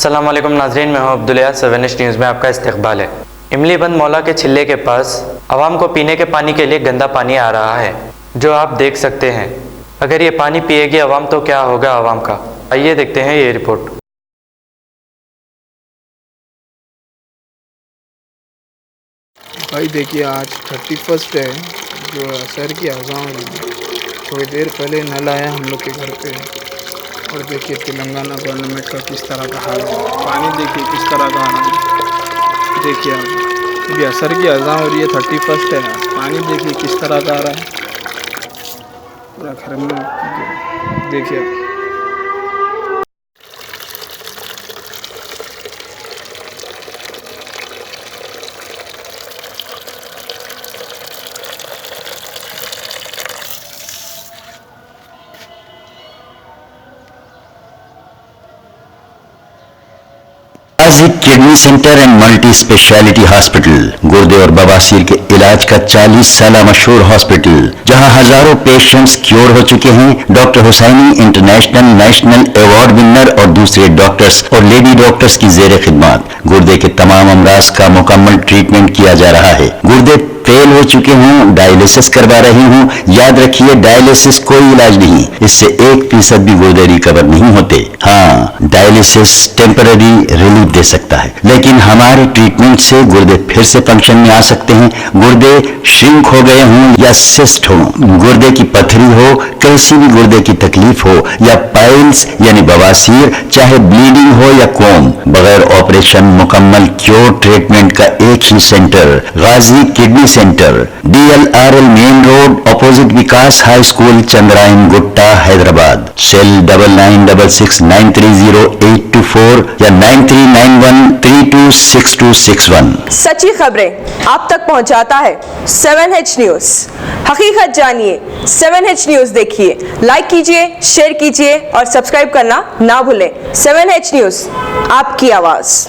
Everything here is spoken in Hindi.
अस्सलाम वालेकुम नाज़रीन, मैं हूं अब्दुल्ला। 7H न्यूज़ में आपका इस्तकबाल है। इमलीबंद मौला के छिल्ले के पास आवाम को पीने के पानी के लिए गंदा पानी आ रहा है, जो आप देख सकते हैं। अगर ये पानी पिएगी आवाम तो क्या होगा आवाम का, आइए देखते हैं ये रिपोर्ट। भाई देखिए, आज 31 है, जो असर की अज़ान थोड़ी देर पहले नल आया हम लोग के घर पे। और देखिए तेलंगाना गवर्नमेंट का किस तरह का हाल है, पानी देखिए किस तरह का आ रहा है। देखिए आप अभी असर की अज़ान हो रही है, 31 है, पानी देखिए किस तरह का आ रहा है पूरा घर में। देखिए आप Ghazi kidney centre and multi speciality hospital गुर्दे और बवासीर के इलाज का 40 साल मशहूर हॉस्पिटल, जहां हजारों पेशेंट्स क्योर हो चुके हैं। Doctor Husaini international national award winner और दूसरे डॉक्टर्स और लेडी डॉक्टर्स की जेर खिदमत गुर्दे के तमाम अमराज का मुकम्मल ट्रीटमेंट किया जा रहा है। गुर्दे फेल हो चुके हों, डायलिसिस करवा रही हूं, याद रखिए डायलिसिस कोई इलाज नहीं, इससे 1% भी गुर्दे रिकवर नहीं होते। हाँ, डायलिसिस टेम्पररी रिलीफ दे सकता है, लेकिन हमारे ट्रीटमेंट से गुर्दे फिर से फंक्शन में आ सकते हैं। गुर्दे श्रिंक हो गए हों या सिस्ट हो, गुर्दे की पथरी हो, कैसी भी गुर्दे की तकलीफ हो, या पाइल्स यानी बवासीर, चाहे ब्लीडिंग हो या कोम, बगैर ऑपरेशन मुकम्मल क्योर ट्रीटमेंट का एक ही centre, Ghazi kidney centre, DLRL main road, opposite Vikas high school, Chandrayan Gutta, Hyderabad. Cell 9966930824 या 9391326261। सच्ची खबरें आप तक पहुंचाता है 7H न्यूज़। हकीकत जानिए, 7H न्यूज़ देखिए, लाइक कीजिए, शेयर कीजिए और सब्सक्राइब करना ना भूलें। 7H न्यूज़, आपकी आवाज़।